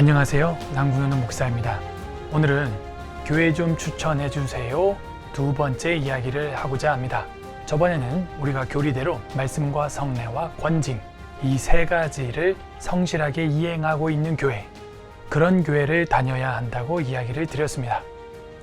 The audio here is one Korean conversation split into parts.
안녕하세요. 남궁현우 목사입니다. 오늘은 교회 좀 추천해 주세요 두 번째 이야기를 하고자 합니다. 저번에는 우리가 교리대로 말씀과 성례와 권징 이 세 가지를 성실하게 이행하고 있는 교회, 그런 교회를 다녀야 한다고 이야기를 드렸습니다.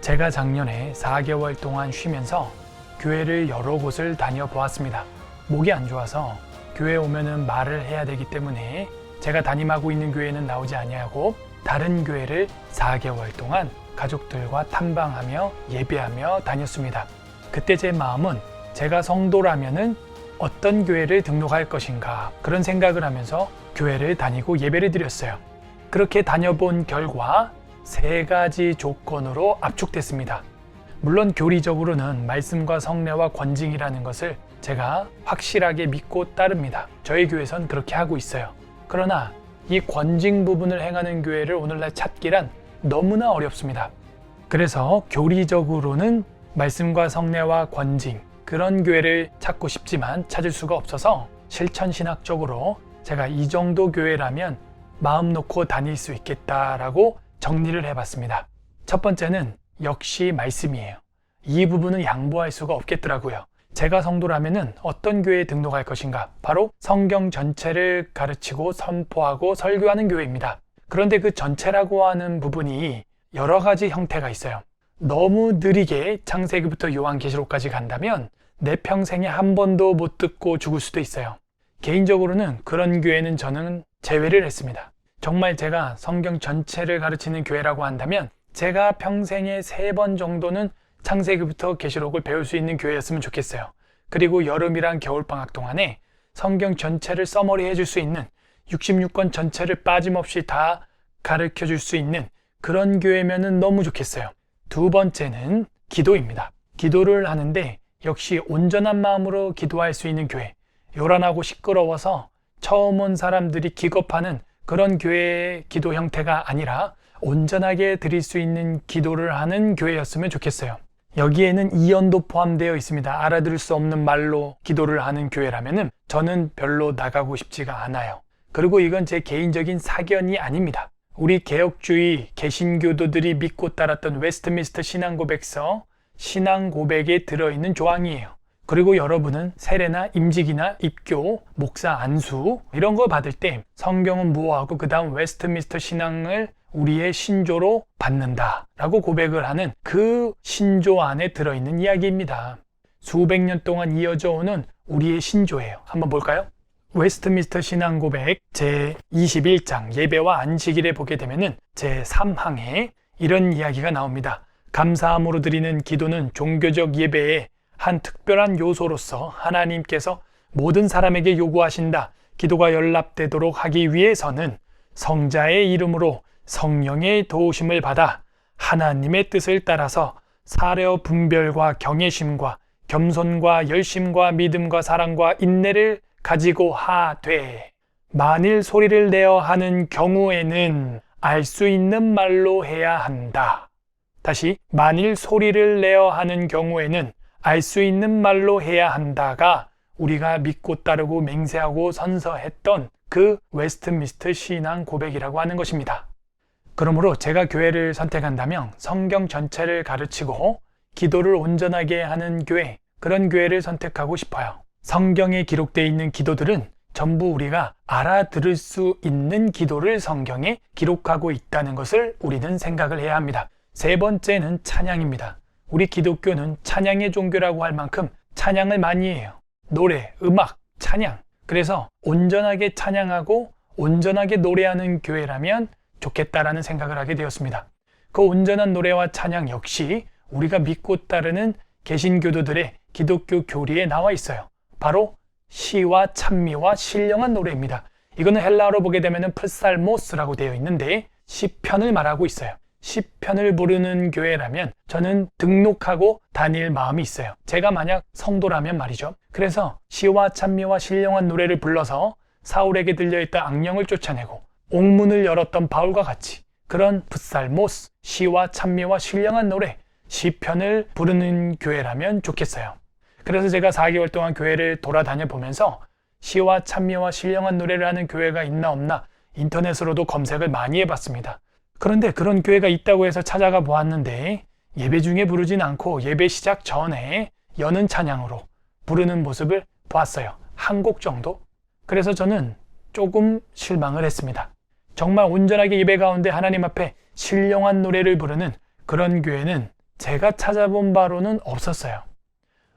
제가 작년에 4개월 동안 쉬면서 교회를 여러 곳을 다녀보았습니다. 목이 안 좋아서 교회에 오면은 말을 해야 되기 때문에 제가 담임하고 있는 교회는 나오지 아니하고 다른 교회를 4개월 동안 가족들과 탐방하며 예배하며 다녔습니다. 그때 제 마음은 제가 성도라면은 어떤 교회를 등록할 것인가 그런 생각을 하면서 교회를 다니고 예배를 드렸어요. 그렇게 다녀본 결과 3가지 조건으로 압축됐습니다. 물론 교리적으로는 말씀과 성례와 권징이라는 것을 제가 확실하게 믿고 따릅니다. 저희 교회선 그렇게 하고 있어요. 그러나 이 권징 부분을 행하는 교회를 오늘날 찾기란 너무나 어렵습니다. 그래서 교리적으로는 말씀과 성례와 권징 그런 교회를 찾고 싶지만 찾을 수가 없어서 실천신학적으로 제가 이 정도 교회라면 마음 놓고 다닐 수 있겠다라고 정리를 해봤습니다. 첫 번째는 역시 말씀이에요. 이 부분은 양보할 수가 없겠더라고요. 제가 성도라면은 어떤 교회에 등록할 것인가? 바로 성경 전체를 가르치고 선포하고 설교하는 교회입니다. 그런데 그 전체라고 하는 부분이 여러 가지 형태가 있어요. 너무 느리게 창세기부터 요한계시록까지 간다면 내 평생에 한 번도 못 듣고 죽을 수도 있어요. 개인적으로는 그런 교회는 저는 제외를 했습니다. 정말 제가 성경 전체를 가르치는 교회라고 한다면 제가 평생에 3번 정도는 창세기부터 계시록을 배울 수 있는 교회였으면 좋겠어요. 그리고 여름이랑 겨울방학 동안에 성경 전체를 써머리 해줄 수 있는 66권 전체를 빠짐없이 다 가르쳐 줄 수 있는 그런 교회면은 너무 좋겠어요. 두 번째는 기도입니다. 기도를 하는데 역시 온전한 마음으로 기도할 수 있는 교회, 요란하고 시끄러워서 처음 온 사람들이 기겁하는 그런 교회의 기도 형태가 아니라 온전하게 드릴 수 있는 기도를 하는 교회였으면 좋겠어요. 여기에는 이언도 포함되어 있습니다. 알아들을 수 없는 말로 기도를 하는 교회라면은 저는 별로 나가고 싶지가 않아요. 그리고 이건 제 개인적인 사견이 아닙니다. 우리 개혁주의 개신교도들이 믿고 따랐던 웨스트민스터 신앙고백서 신앙고백에 들어있는 조항이에요. 그리고 여러분은 세례나 임직이나 입교, 목사 안수 이런 거 받을 때 성경은 무엇하고 그 다음 웨스트민스터 신앙을 우리의 신조로 받는다 라고 고백을 하는 그 신조 안에 들어있는 이야기입니다. 수백 년 동안 이어져 오는 우리의 신조예요. 한번 볼까요? 웨스트민스터 신앙고백 제21장 예배와 안식일에 보게 되면은 제3항에 이런 이야기가 나옵니다. 감사함으로 드리는 기도는 종교적 예배의 한 특별한 요소로서 하나님께서 모든 사람에게 요구하신다. 기도가 연락되도록 하기 위해서는 성자의 이름으로 성령의 도우심을 받아 하나님의 뜻을 따라서 사려 분별과 경외심과 겸손과 열심과 믿음과 사랑과 인내를 가지고 하되 만일 소리를 내어 하는 경우에는 알 수 있는 말로 해야 한다. 다시 만일 소리를 내어 하는 경우에는 알 수 있는 말로 해야 한다가 우리가 믿고 따르고 맹세하고 선서했던 그 웨스트민스터 신앙 고백이라고 하는 것입니다. 그러므로 제가 교회를 선택한다면 성경 전체를 가르치고 기도를 온전하게 하는 교회, 그런 교회를 선택하고 싶어요. 성경에 기록되어 있는 기도들은 전부 우리가 알아들을 수 있는 기도를 성경에 기록하고 있다는 것을 우리는 생각을 해야 합니다. 세 번째는 찬양입니다. 우리 기독교는 찬양의 종교라고 할 만큼 찬양을 많이 해요. 노래, 음악, 찬양. 그래서 온전하게 찬양하고 온전하게 노래하는 교회라면 좋겠다라는 생각을 하게 되었습니다. 그 온전한 노래와 찬양 역시 우리가 믿고 따르는 개신교도들의 기독교 교리에 나와 있어요. 바로 시와 찬미와 신령한 노래입니다. 이거는 헬라어로 보게 되면 프살모스라고 되어 있는데 시편을 말하고 있어요. 시편을 부르는 교회라면 저는 등록하고 다닐 마음이 있어요. 제가 만약 성도라면 말이죠. 그래서 시와 찬미와 신령한 노래를 불러서 사울에게 들려있던 악령을 쫓아내고 옥문을 열었던 바울과 같이 그런 프살모스, 시와 찬미와 신령한 노래, 시편을 부르는 교회라면 좋겠어요. 그래서 제가 4개월 동안 교회를 돌아다녀 보면서 시와 찬미와 신령한 노래를 하는 교회가 있나 없나 인터넷으로도 검색을 많이 해봤습니다. 그런데 그런 교회가 있다고 해서 찾아가 보았는데 예배 중에 부르진 않고 예배 시작 전에 여는 찬양으로 부르는 모습을 보았어요. 한 곡 정도. 그래서 저는 조금 실망을 했습니다. 정말 온전하게 예배 가운데 하나님 앞에 신령한 노래를 부르는 그런 교회는 제가 찾아본 바로는 없었어요.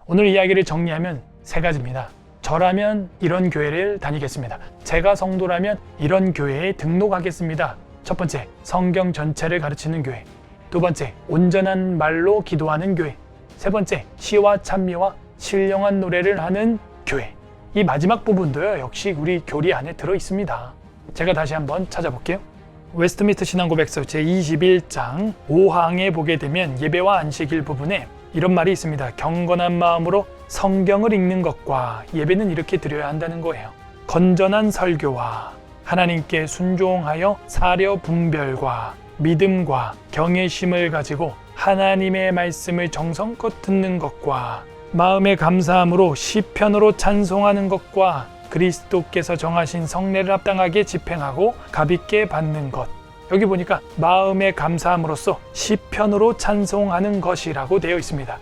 오늘 이야기를 정리하면 3가지입니다. 저라면 이런 교회를 다니겠습니다. 제가 성도라면 이런 교회에 등록하겠습니다. 첫 번째, 성경 전체를 가르치는 교회. 두 번째, 온전한 말로 기도하는 교회. 세 번째, 시와 찬미와 신령한 노래를 하는 교회. 이 마지막 부분도요, 역시 우리 교리 안에 들어 있습니다. 제가 다시 한번 찾아볼게요. 웨스트민스터 신앙고백서 제21장 5항에 보게 되면 예배와 안식일 부분에 이런 말이 있습니다. 경건한 마음으로 성경을 읽는 것과 예배는 이렇게 드려야 한다는 거예요. 건전한 설교와 하나님께 순종하여 사려 분별과 믿음과 경외심을 가지고 하나님의 말씀을 정성껏 듣는 것과 마음의 감사함으로 시편으로 찬송하는 것과 그리스도께서 정하신 성례를 합당하게 집행하고 값있게 받는 것. 여기 보니까 마음의 감사함으로써 시편으로 찬송하는 것이라고 되어 있습니다.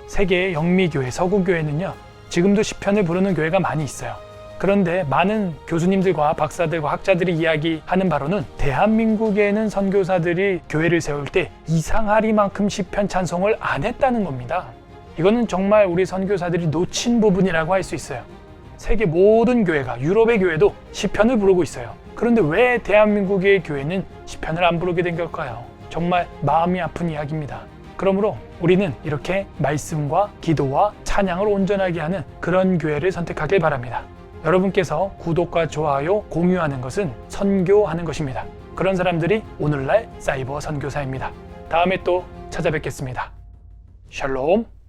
세계의 영미교회, 서구교회는요, 지금도 시편을 부르는 교회가 많이 있어요. 그런데 많은 교수님들과 박사들과 학자들이 이야기하는 바로는 대한민국에는 선교사들이 교회를 세울 때 이상하리만큼 시편 찬송을 안 했다는 겁니다. 이거는 정말 우리 선교사들이 놓친 부분이라고 할 수 있어요. 세계 모든 교회가, 유럽의 교회도 시편을 부르고 있어요. 그런데 왜 대한민국의 교회는 시편을 안 부르게 된 걸까요? 정말 마음이 아픈 이야기입니다. 그러므로 우리는 이렇게 말씀과 기도와 찬양을 온전하게 하는 그런 교회를 선택하길 바랍니다. 여러분께서 구독과 좋아요, 공유하는 것은 선교하는 것입니다. 그런 사람들이 오늘날 사이버 선교사입니다. 다음에 또 찾아뵙겠습니다. 샬롬.